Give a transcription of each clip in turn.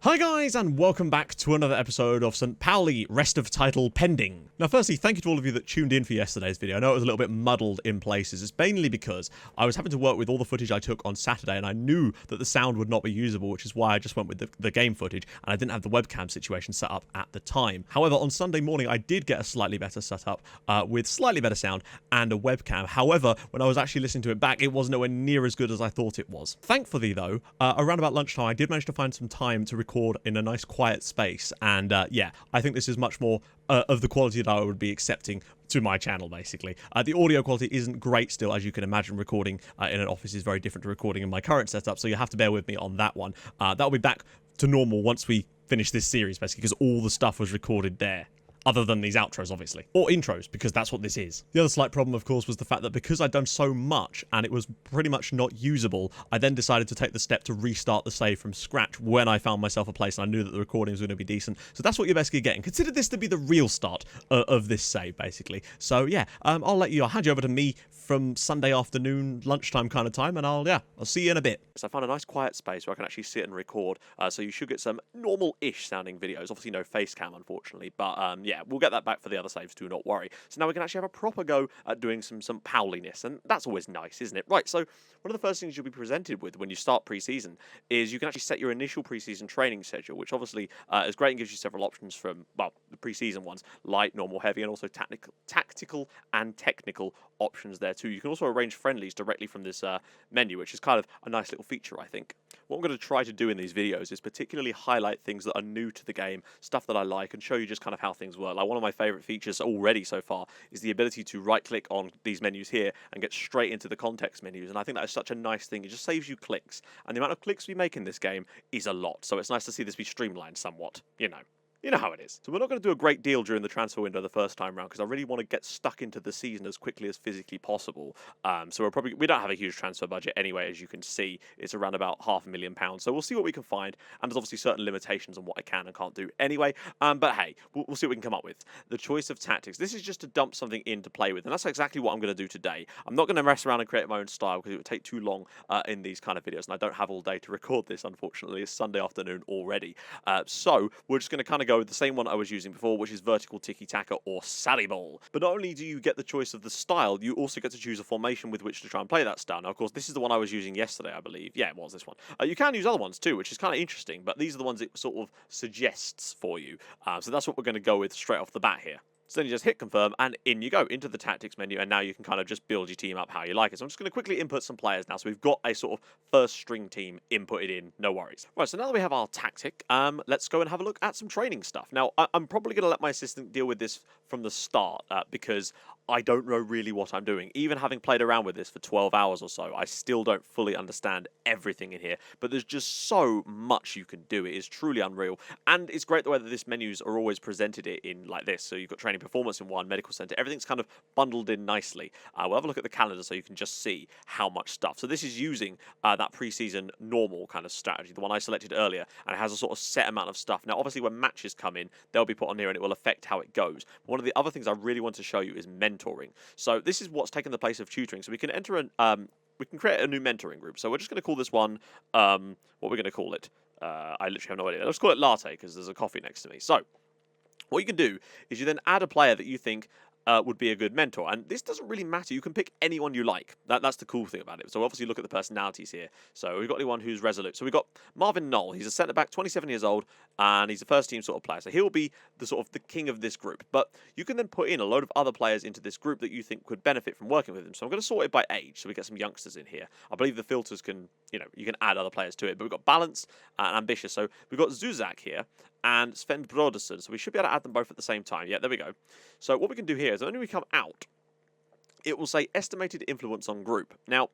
Hi guys, and welcome back to another episode of St Pauli, rest of title pending. Now firstly, thank you to all of you that tuned in for yesterday's video. I know it was a little bit muddled in places. It's mainly because I was having to work with all the footage I took on Saturday, and I knew that the sound would not be usable, which is why I just went with the game footage, and I didn't have the webcam situation set up at the time. However, on Sunday morning, I did get a slightly better setup with slightly better sound and a webcam. However, when I was actually listening to it back, it was nowhere near as good as I thought it was. Thankfully though, around about lunchtime, I did manage to find some time to record in a nice quiet space, and yeah, I think this is much more of the quality that I would be accepting to my channel, basically. The audio quality isn't great still, as you can imagine. Recording in an office is very different to recording in my current setup, so you have to bear with me on that one. That'll be back to normal once we finish this series, basically, because all the stuff was recorded there. Other than these outros, obviously. Or intros, because that's what this is. The other slight problem, of course, was the fact that because I'd done so much and it was pretty much not usable, I then decided to take the step to restart the save from scratch when I found myself a place and I knew that the recording was going to be decent. So that's what you're basically getting. Consider this to be the real start of this save, basically. So yeah, I'll hand you over to me from Sunday afternoon, lunchtime kind of time, and I'll see you in a bit. So I found a nice quiet space where I can actually sit and record, so you should get some normal-ish sounding videos. Obviously no face cam, unfortunately, but yeah, we'll get that back for the other saves, do not worry. So now we can actually have a proper go at doing some Pauliness, and that's always nice, isn't it? Right, so one of the first things you'll be presented with when you start preseason is you can actually set your initial preseason training schedule, which obviously is great and gives you several options from, well, the preseason ones, light, normal, heavy, and also tactical and technical options there too. You can also arrange friendlies directly from this menu, which is kind of a nice little feature, I think. What I'm going to try to do in these videos is particularly highlight things that are new to the game, stuff that I like, and show you just kind of how things work. Like one of my favorite features already so far is the ability to right-click on these menus here and get straight into the context menus, and I think that is such a nice thing. It just saves you clicks, and the amount of clicks we make in this game is a lot, so it's nice to see this be streamlined somewhat, you know. You know how it is. So we're not going to do a great deal during the transfer window the first time round because I really want to get stuck into the season as quickly as physically possible. So we don't have a huge transfer budget anyway, as you can see. It's around about £500,000. So we'll see what we can find, and there's obviously certain limitations on what I can and can't do anyway. But hey, we'll see what we can come up with. The choice of tactics. This is just to dump something in to play with, and that's exactly what I'm going to do today. I'm not going to mess around and create my own style because it would take too long in these kind of videos, and I don't have all day to record this, unfortunately. It's Sunday afternoon already. So we're just going to kind of go with the same one I was using before, which is vertical tiki-taka or sally ball. But not only do you get the choice of the style, you also get to choose a formation with which to try and play that style. Now, of course, this is the one I was using yesterday, I believe. Yeah, it was this one. You can use other ones too, which is kind of interesting, but these are the ones it sort of suggests for you. So that's what we're going to go with straight off the bat here. So then you just hit confirm, and in you go, into the tactics menu, and now you can kind of just build your team up how you like it. So I'm just going to quickly input some players now. So we've got a sort of first string team inputted in, no worries. Right, so now that we have our tactic, let's go and have a look at some training stuff. Now, I'm probably going to let my assistant deal with this from the start, because I don't know really what I'm doing. Even having played around with this for 12 hours or so, I still don't fully understand everything in here. But there's just so much you can do. It is truly unreal. And it's great the way that these menus are always presented in like this. So you've got training performance in one, medical center. Everything's kind of bundled in nicely. We'll have a look at the calendar so you can just see how much stuff. So this is using that preseason normal kind of strategy, the one I selected earlier, and it has a sort of set amount of stuff. Now, obviously, when matches come in, they'll be put on here and it will affect how it goes. One of the other things I really want to show you is mentoring. So this is what's taken the place of tutoring. So we can enter we can create a new mentoring group. So we're just going to call this one, what we're going to call it. I literally have no idea. Let's call it Latte because there's a coffee next to me. So what you can do is you then add a player that you think would be a good mentor. And this doesn't really matter. You can pick anyone you like. That's the cool thing about it. So obviously look at the personalities here. So we've got anyone who's resolute. So we've got Marvin Knoll. He's a centre-back, 27 years old, and he's a first-team sort of player. So he'll be the sort of the king of this group. But you can then put in a load of other players into this group that you think could benefit from working with him. So I'm going to sort it by age. So we get some youngsters in here. I believe the filters can, you can add other players to it. But we've got Balance and Ambitious. So we've got Zuzak here and Sven Brodersen. So we should be able to add them both at the same time. Yeah, there we go. So what we can do here is when we come out, it will say estimated influence on group. Now,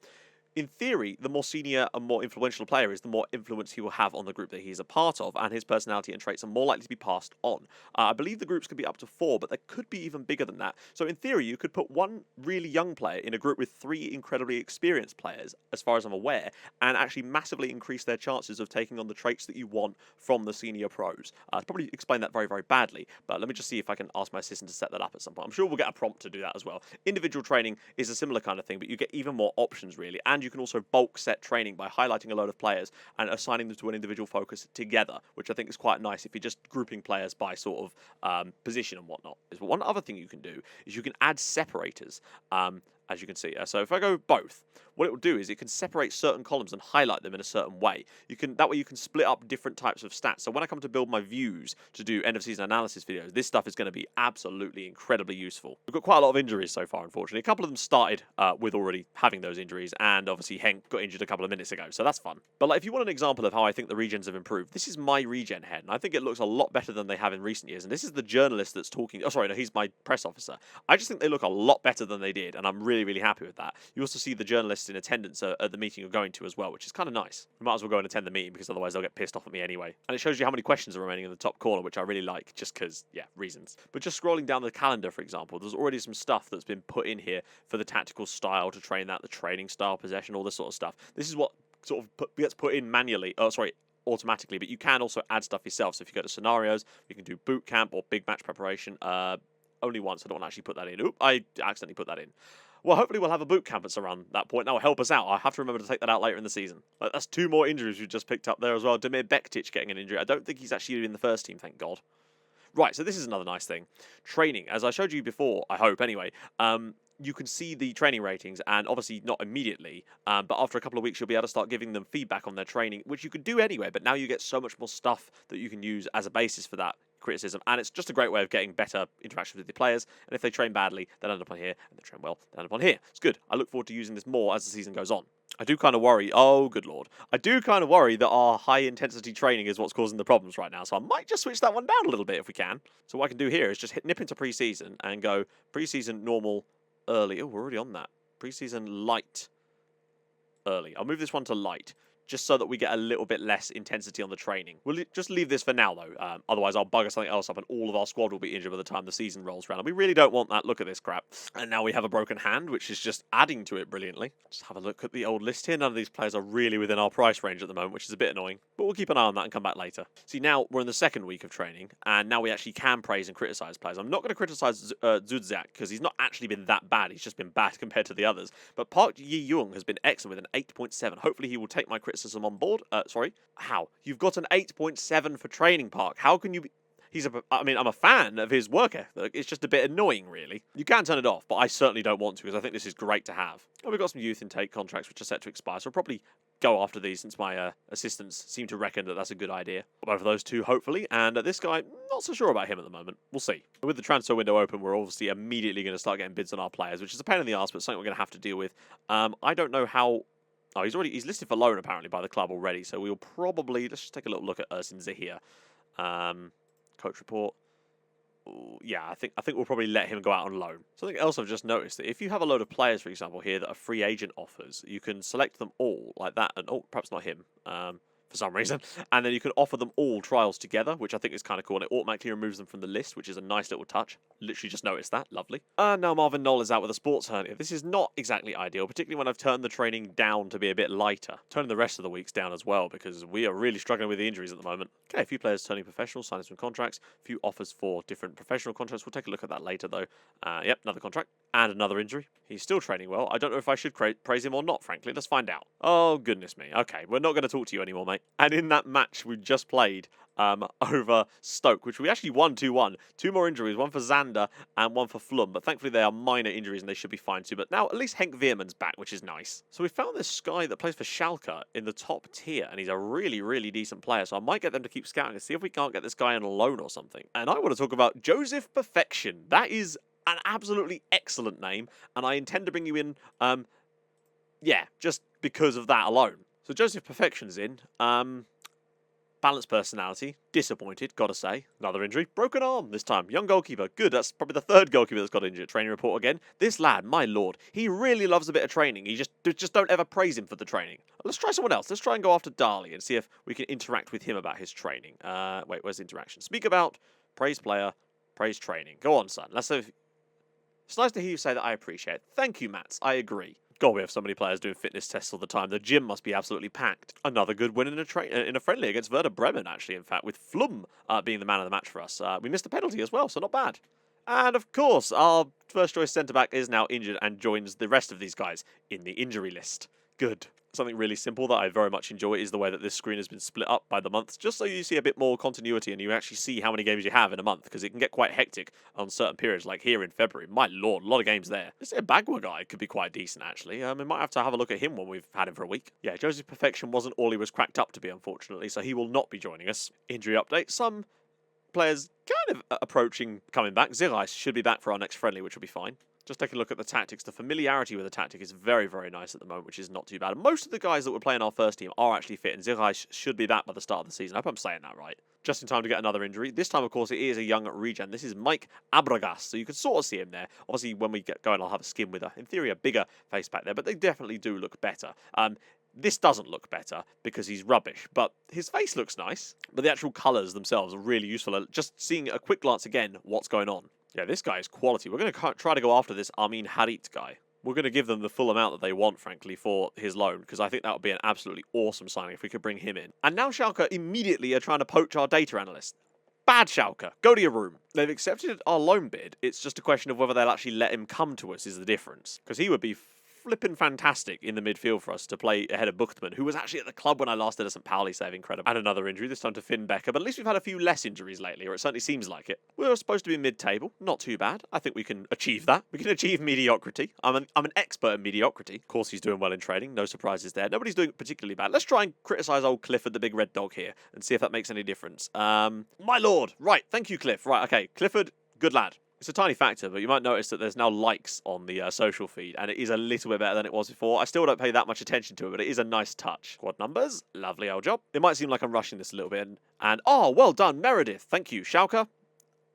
in theory, the more senior and more influential a player is, the more influence he will have on the group that he's a part of, and his personality and traits are more likely to be passed on. I believe the groups could be up to 4, but they could be even bigger than that. So in theory, you could put one really young player in a group with 3 incredibly experienced players, as far as I'm aware, and actually massively increase their chances of taking on the traits that you want from the senior pros. I'd probably explain that very, very badly, but let me just see if I can ask my assistant to set that up at some point. I'm sure we'll get a prompt to do that as well. Individual training is a similar kind of thing, but you get even more options, really, and you you can also bulk set training by highlighting a load of players and assigning them to an individual focus together, which I think is quite nice if you're just grouping players by sort of position and whatnot. One other thing you can do is you can add separators, as you can see. So if I go both, what it will do is it can separate certain columns and highlight them in a certain way. That way you can split up different types of stats. So when I come to build my views to do end of season analysis videos, this stuff is going to be absolutely incredibly useful. We've got quite a lot of injuries so far, unfortunately. A couple of them started with already having those injuries, and obviously Henk got injured a couple of minutes ago, so that's fun. But like, if you want an example of how I think the regens have improved, this is my regen head, and I think it looks a lot better than they have in recent years. And this is the journalist that's talking. Oh, sorry, no, he's my press officer. I just think they look a lot better than they did, and I'm really, really happy with that. You also see the journalists in attendance at the meeting you're going to as well, which is kind of nice. We might as well go and attend the meeting because otherwise they'll get pissed off at me anyway. And it shows you how many questions are remaining in the top corner, which I really like, just because, yeah, reasons. But just scrolling down the calendar, for example, there's already some stuff that's been put in here for the tactical style to train that, the training style, possession, all this sort of stuff. This is what sort of gets put in manually. Oh, sorry, automatically, but you can also add stuff yourself. So if you go to scenarios, you can do boot camp or big match preparation. Only once. I don't want to actually put that in. Oop, I accidentally put that in. Well, hopefully we'll have a boot camp at around that point. That will help us out. I have to remember to take that out later in the season. That's 2 more injuries we've just picked up there as well. Damir Bektic getting an injury. I don't think he's actually in the first team, thank God. Right, so this is another nice thing. Training, as I showed you before, I hope anyway, you can see the training ratings, and obviously not immediately, but after a couple of weeks you'll be able to start giving them feedback on their training, which you could do anyway, but now you get so much more stuff that you can use as a basis for that criticism, and it's just a great way of getting better interactions with the players. And if they train badly, they'll end up on here, and if they train well, they'll end up on here. It's good. I look forward to using this more as the season goes on. I do kind of worry, oh good lord, I do kind of worry that our high intensity training is what's causing the problems right now, so I might just switch that one down a little bit if we can. So what I can do here is just nip into preseason and go preseason normal early. Oh, we're already on that. Preseason light early. I'll move this one to light, just so that we get a little bit less intensity on the training. We'll just leave this for now, though. Otherwise, I'll bugger something else up and all of our squad will be injured by the time the season rolls around. And we really don't want that. Look at this crap. And now we have a broken hand, which is just adding to it brilliantly. Just have a look at the old list here. None of these players are really within our price range at the moment, which is a bit annoying. But we'll keep an eye on that and come back later. See, now we're in the second week of training, and now we actually can praise and criticise players. I'm not going to criticise Zudziak, because he's not actually been that bad. He's just been bad compared to the others. But Park Ji-young has been excellent with an 8.7. Hopefully he will take my criticism on board. Sorry, how? You've got an 8.7 for training, Park. How can you be... I mean, I'm a fan of his work ethic. It's just a bit annoying, really. You can turn it off, but I certainly don't want to, because I think this is great to have. And we've got some youth intake contracts which are set to expire, so we'll probably go after these since my assistants seem to reckon that that's a good idea. Both of those two, hopefully, and this guy, not so sure about him at the moment. We'll see. With the transfer window open, we're obviously immediately going to start getting bids on our players, which is a pain in the arse, but something we're going to have to deal with. I don't know how... Oh, he's listed for loan apparently by the club already, so we'll probably... Let's just take a little look at Ersin Zahir. Coach report. Ooh, yeah, I think we'll probably let him go out on loan. Something else I've just noticed, that if you have a load of players, for example, here that are free agent offers, you can select them all like that, and oh, perhaps not him. For some reason, and then you can offer them all trials together, which I think is kind of cool, and it automatically removes them from the list, which is a nice little touch. Literally just noticed that. Lovely. And now Marvin Knoll is out with a sports hernia. This is not exactly ideal, particularly when I've turned the training down to be a bit lighter. Turning the rest of the weeks down as well, because we are really struggling with the injuries at the moment. Okay, a few players turning professional, signing some contracts, a few offers for different professional contracts. We'll take a look at that later, though. Yep, another contract and another injury. He's still training well. I don't know if I should praise him or not, frankly. Let's find out. Oh, goodness me. Okay, we're not going to talk to you anymore, mate. And in that match we just played over Stoke, which we actually won 2-1. 2 more injuries, one for Zander and one for Flum, but thankfully they are minor injuries and they should be fine too. But now at least Henk Veerman's back, which is nice. So we found this guy that plays for Schalke in the top tier, and he's a really, really decent player. So I might get them to keep scouting and see if we can't get this guy on a loan or something. And I want to talk about Joseph Perfection. That is an absolutely excellent name, and I intend to bring you in, yeah, just because of that alone. So Joseph Perfection's in. Balanced personality. Disappointed, gotta say. Another injury. Broken arm this time. Young goalkeeper. Good, that's probably the 3rd goalkeeper that's got injured. Training report again. This lad, my lord, he really loves a bit of training. He just don't ever praise him for the training. Let's try someone else. Let's try and go after Dali and see if we can interact with him about his training. Wait, where's the interaction? Speak about, praise player, praise training. Go on, son. Let's see. It's nice to hear you say that. I appreciate it. Thank you, Mats. I agree. God, we have so many players doing fitness tests all the time. The gym must be absolutely packed. Another good win in a friendly against Werder Bremen, actually, in fact, with Flum being the man of the match for us. We missed a penalty as well, so not bad. And, of course, our first-choice centre-back is now injured and joins the rest of these guys in the injury list. Good. Something really simple that I very much enjoy is the way that this screen has been split up by the months, just so you see a bit more continuity and you actually see how many games you have in a month, because it can get quite hectic on certain periods, like here in February. My lord, a lot of games there. This Bagua guy could be quite decent, actually. We might have to have a look at him when we've had him for a week. Yeah, Josie's perfection wasn't all he was cracked up to be, unfortunately, so he will not be joining us. Injury update. Some players kind of approaching coming back. Zirais should be back for our next friendly, which will be fine. Just take a look at the tactics. The familiarity with the tactic is very, very nice at the moment, which is not too bad. Most of the guys that were playing our first team are actually fit, and Zirais should be back by the start of the season. I hope I'm saying that right. Just in time to get another injury. This time, of course, it is a young regen. This is Mike Abragas, so you can sort of see him there. Obviously, when we get going, I'll have a skin with, in theory, a bigger face pack there, but they definitely do look better. This doesn't look better because he's rubbish, but his face looks nice. But the actual colours themselves are really useful. Just seeing a quick glance again, what's going on. Yeah, this guy is quality. We're going to try to go after this Armin Harit guy. We're going to give them the full amount that they want, frankly, for his loan, because I think that would be an absolutely awesome signing if we could bring him in. And now Schalke immediately are trying to poach our data analyst. Bad Schalke. Go to your room. They've accepted our loan bid. It's just a question of whether they'll actually let him come to us is the difference. Because he would be flipping fantastic in the midfield for us to play ahead of Buchtmann, who was actually at the club when I last did a St Pauli save, incredible. And another injury, this time to Finn Becker, but at least we've had a few less injuries lately, or it certainly seems like it. We were supposed to be mid-table, not too bad. I think we can achieve that. We can achieve mediocrity. I'm an expert in mediocrity. Of course, he's doing well in training, no surprises there. Nobody's doing particularly bad. Let's try and criticise old Clifford, the big red dog here, and see if that makes any difference. My lord. Right, thank you, Cliff. Right, okay, Clifford, good lad. It's a tiny factor, but you might notice that there's now likes on the social feed, and it is a little bit better than it was before. I still don't pay that much attention to it, but it is a nice touch. Squad numbers, lovely old job. It might seem like I'm rushing this a little bit, and oh, well done, Meredith. Thank you, Schalke.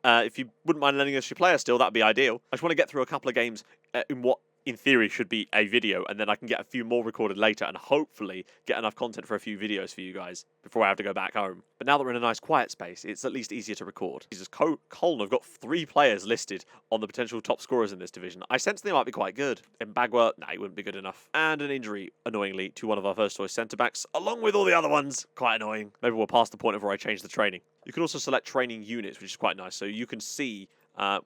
If you wouldn't mind lending us your player still, that'd be ideal. I just want to get through a couple of games in what, in theory, should be a video, and then I can get a few more recorded later and hopefully get enough content for a few videos for you guys before I have to go back home. But now that we're in a nice quiet space, it's at least easier to record. Jesus, Colne have got 3 players listed on the potential top scorers in this division. I sense they might be quite good. Mbagwa, nah, he wouldn't be good enough. And an injury, annoyingly, to one of our first choice centre-backs, along with all the other ones. Quite annoying. Maybe we're past the point of where I change the training. You can also select training units, which is quite nice, so you can see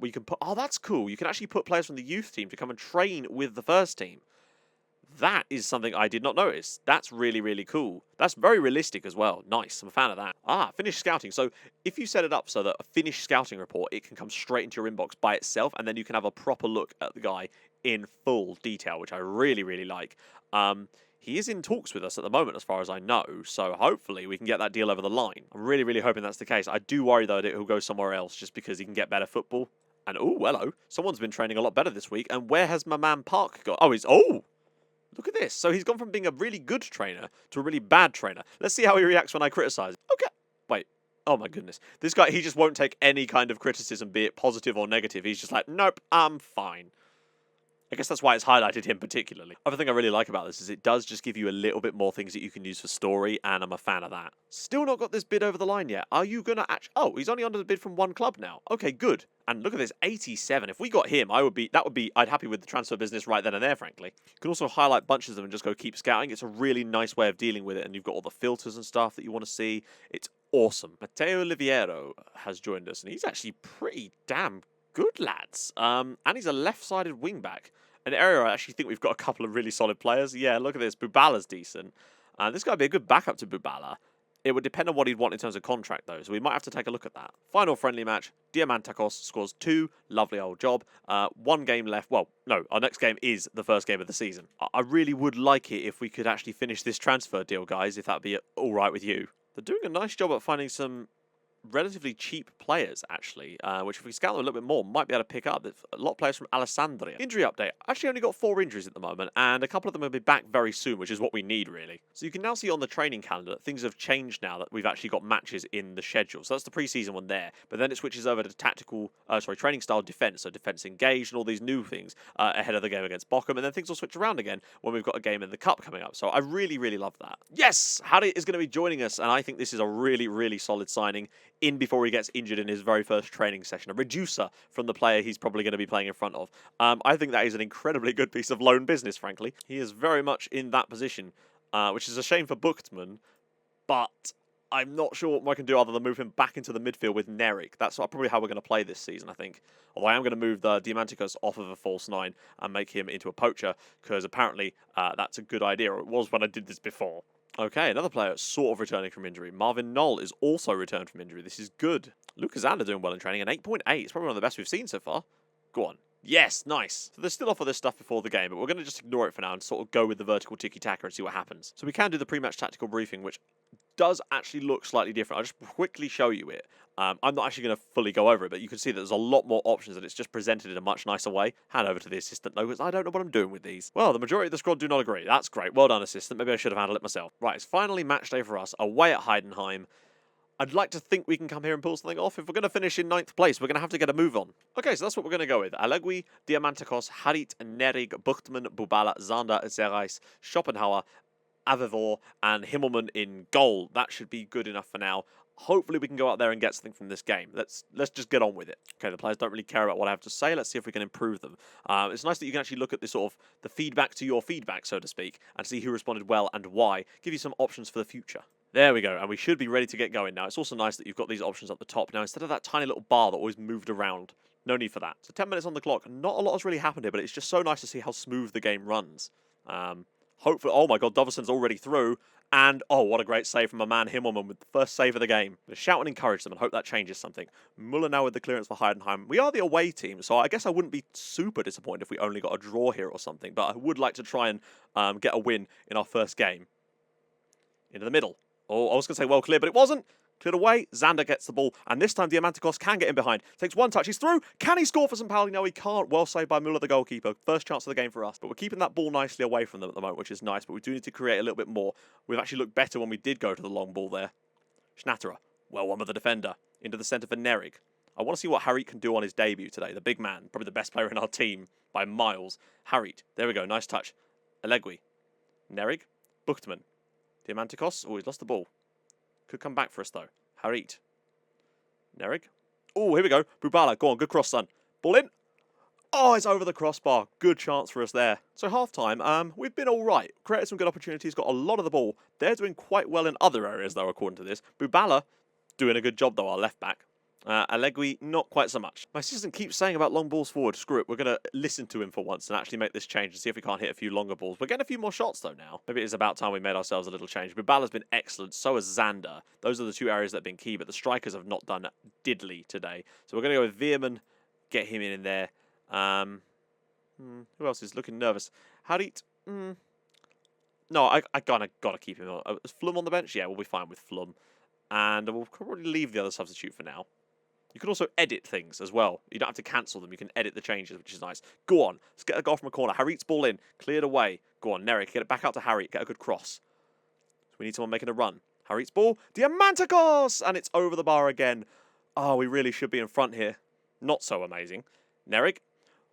we can put... Oh, that's cool. You can actually put players from the youth team to come and train with the first team. That is something I did not notice. That's really, really cool. That's very realistic as well. Nice. I'm a fan of that. Ah, finished scouting. So if you set it up so that a finished scouting report, it can come straight into your inbox by itself, and then you can have a proper look at the guy in full detail, which I really, really like. He is in talks with us at the moment, as far as I know, so hopefully we can get that deal over the line. I'm really, really hoping that's the case. I do worry, though, that he'll go somewhere else just because he can get better football. And, oh, hello. Someone's been training a lot better this week. And where has my man Park got? Oh, look at this. So he's gone from being a really good trainer to a really bad trainer. Let's see how he reacts when I criticise. Okay. Wait. Oh, my goodness. This guy, he just won't take any kind of criticism, be it positive or negative. He's just like, nope, I'm fine. I guess that's why it's highlighted him particularly. Other thing I really like about this is it does just give you a little bit more things that you can use for story, and I'm a fan of that. Still not got this bid over the line yet. Are you going to actually... Oh, he's only under the bid from one club now. Okay, good. And look at this, 87. If we got him, I'd happy with the transfer business right then and there, frankly. You can also highlight bunches of them and just go keep scouting. It's a really nice way of dealing with it, and you've got all the filters and stuff that you want to see. It's awesome. Matteo Oliviero has joined us, and he's actually pretty damn good, lads. And he's a left-sided wing-back. An area I actually think we've got a couple of really solid players. Yeah, look at this. Bubala's decent. This guy would be a good backup to Bubala. It would depend on what he'd want in terms of contract, though, so we might have to take a look at that. Final friendly match. Diamantakos scores 2. Lovely old job. 1 game left. Well, no, our next game is the first game of the season. I really would like it if we could actually finish this transfer deal, guys, if that'd be all right with you. They're doing a nice job at finding some relatively cheap players, actually, which if we scout them a little bit more, might be able to pick up. A lot of players from Alessandria. Injury update. Actually only got 4 injuries at the moment, and a couple of them will be back very soon, which is what we need, really. So you can now see on the training calendar that things have changed now that we've actually got matches in the schedule. So that's the preseason one there, but then it switches over to training style defense, so defense engaged and all these new things ahead of the game against Bochum, and then things will switch around again when we've got a game in the cup coming up. So I really, really love that. Yes, Harry is going to be joining us, and I think this is a really, really solid signing in before he gets injured in his very first training session. A reducer from the player he's probably going to be playing in front of. I think that is an incredibly good piece of loan business, frankly. He is very much in that position, which is a shame for Buchtmann, but I'm not sure what I can do other than move him back into the midfield with Nerik. That's probably how we're going to play this season, I think. Although I am going to move the Diamanticus off of a false 9 and make him into a poacher, because apparently that's a good idea, or it was when I did this before. Okay, another player sort of returning from injury. Marvin Knoll is also returned from injury. This is good. Lucas Zander doing well in training, an 8.8. It's probably one of the best we've seen so far. Go on. Yes, nice. So there's still off of this stuff before the game, but we're going to just ignore it for now and sort of go with the vertical tiki-taka and see what happens. So we can do the pre-match tactical briefing, which does actually look slightly different. I'll just quickly show you it. I'm not actually going to fully go over it, but you can see that there's a lot more options and it's just presented in a much nicer way. Hand over to the assistant though, because I don't know what I'm doing with these. Well, the majority of the squad do not agree. That's great. Well done, assistant. Maybe I should have handled it myself. Right, it's finally match day for us, away at Heidenheim. I'd like to think we can come here and pull something off. If we're going to finish in 9th place, we're going to have to get a move on. Okay, so that's what we're going to go with. Allegui, Diamantakos, Harit, Nerig, Buchtmann, Bubala, Zander, Zerais, Schopenhauer, Avevor, and Himmelmann in goal. That should be good enough for now. Hopefully we can go out there and get something from this game. Let's just get on with it. Okay, the players don't really care about what I have to say. Let's see if we can improve them. It's nice that you can actually look at this sort of the feedback to your feedback, so to speak, and see who responded well and why. Give you some options for the future. There we go, and we should be ready to get going now. It's also nice that you've got these options up the top now, instead of that tiny little bar that always moved around. No need for that. So 10 minutes on the clock. Not a lot has really happened here, but it's just so nice to see how smooth the game runs. Hopefully, oh my god, Doverson's already through. And, oh, what a great save from a man Himmelmann with the first save of the game. Just shout and encourage them and hope that changes something. Muller now with the clearance for Heidenheim. We are the away team, so I guess I wouldn't be super disappointed if we only got a draw here or something. But I would like to try and get a win in our first game. Into the middle. Oh, I was going to say well clear, but it wasn't. Cleared away, Zander gets the ball, and this time Diamantakos can get in behind. Takes one touch, he's through. Can he score for St Pauli? No, he can't. Well saved by Muller, the goalkeeper. First chance of the game for us. But we're keeping that ball nicely away from them at the moment, which is nice, but we do need to create a little bit more. We've actually looked better when we did go to the long ball there. Schnatterer, well won with the defender. Into the centre for Nerig. I want to see what Harit can do on his debut today. The big man, probably the best player in our team by miles. Harit, there we go, nice touch. Allegui, Nerig, Buchtmann. Diamantakos, oh, he's lost the ball. Could come back for us, though. Harit. Nerig. Oh, here we go. Bubala, go on, good cross, son. Ball in. Oh, it's over the crossbar. Good chance for us there. So half-time, we've been all right. Created some good opportunities, got a lot of the ball. They're doing quite well in other areas, though, according to this. Bubala, doing a good job, though, our left-back. Allegui, not quite so much. My assistant keeps saying about long balls forward. Screw it, we're going to listen to him for once and actually make this change and see if we can't hit a few longer balls. We're getting a few more shots, though, now. Maybe it is about time we made ourselves a little change. Bubala's been excellent, so has Zander. Those are the two areas that have been key, but the strikers have not done diddly today. So we're going to go with Veerman, get him in there. Who else is looking nervous? Harit? No, I gotta keep him on. Is Flum on the bench? Yeah, we'll be fine with Flum. And we'll probably leave the other substitute for now. You can also edit things as well. You don't have to cancel them. You can edit the changes, which is nice. Go on. Let's get a goal from a corner. Harit's ball in. Cleared away. Go on, Nerik. Get it back out to Harit. Get a good cross. So we need someone making a run. Harit's ball. Diamantakos! And it's over the bar again. Oh, we really should be in front here. Not so amazing. Nerik.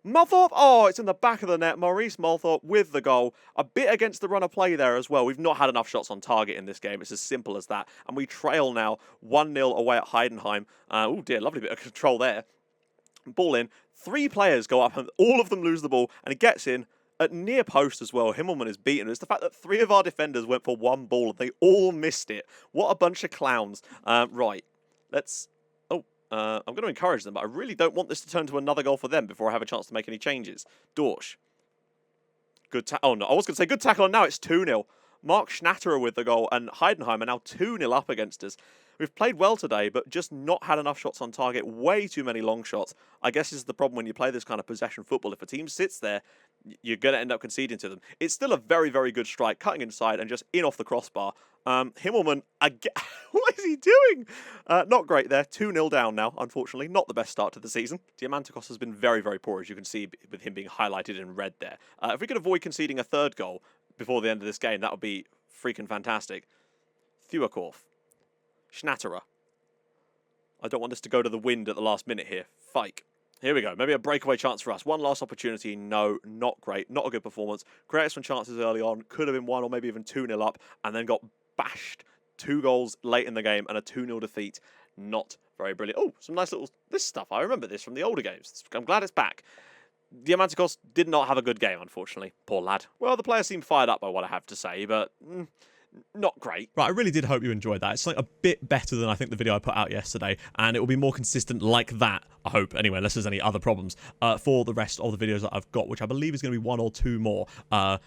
Malthorpe, oh, it's in the back of the net. Maurice Malthorpe with the goal. A bit against the run of play there as well. We've not had enough shots on target in this game. It's as simple as that. And we trail now 1-0 away at Heidenheim. Oh dear, lovely bit of control there. Ball in. 3 players go up and all of them lose the ball. And it gets in at near post as well. Himmelmann is beaten. It's the fact that 3 of our defenders went for 1 ball and they all missed it. What a bunch of clowns. Right, let's... I'm going to encourage them, but I really don't want this to turn to another goal for them before I have a chance to make any changes. Dorsch. Good tackle. Oh, no. I was going to say good tackle, and now it's 2-0. Mark Schnatterer with the goal, and Heidenheim are now 2-0 up against us. We've played well today, but just not had enough shots on target. Way too many long shots. I guess this is the problem when you play this kind of possession football. If a team sits there, you're going to end up conceding to them. It's still a very, very good strike, cutting inside and just in off the crossbar. Himmelmann, what is he doing? Not great there. 2-0 down now, unfortunately. Not the best start to the season. Diamantakos has been very, very poor, as you can see with him being highlighted in red there. If we could avoid conceding a 3rd goal before the end of this game, that would be freaking fantastic. Thuakorf. Schnatterer. I don't want this to go to the wind at the last minute here. Fike. Here we go. Maybe a breakaway chance for us. One last opportunity. No, not great. Not a good performance. Created some chances early on. Could have been 1 or maybe even 2-0 up. And then got bashed. 2 goals late in the game and a 2-0 defeat. Not very brilliant. Oh, some nice little... This stuff. I remember this from the older games. I'm glad it's back. Diamantakos did not have a good game, unfortunately. Poor lad. Well, the players seem fired up by what I have to say, but... not great. Right, I really did hope you enjoyed that. It's like a bit better than I think the video I put out yesterday, and it will be more consistent like that, I hope, anyway, unless there's any other problems, for the rest of the videos that I've got, which I believe is going to be 1 or 2 more,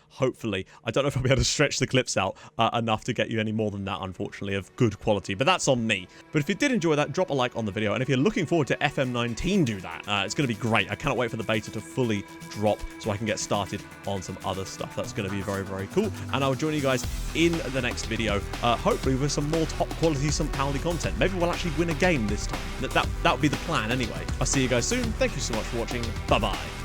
hopefully. I don't know if I'll be able to stretch the clips out enough to get you any more than that, unfortunately, of good quality, but that's on me. But if you did enjoy that, drop a like on the video, and if you're looking forward to FM19 do that, it's going to be great. I cannot wait for the beta to fully drop so I can get started on some other stuff. That's going to be very, very cool, and I'll join you guys in the next video, hopefully with some more top quality St Pauli content. Maybe we'll actually win a game this time. That would be the plan anyway. I'll see you guys soon. Thank you so much for watching. Bye bye.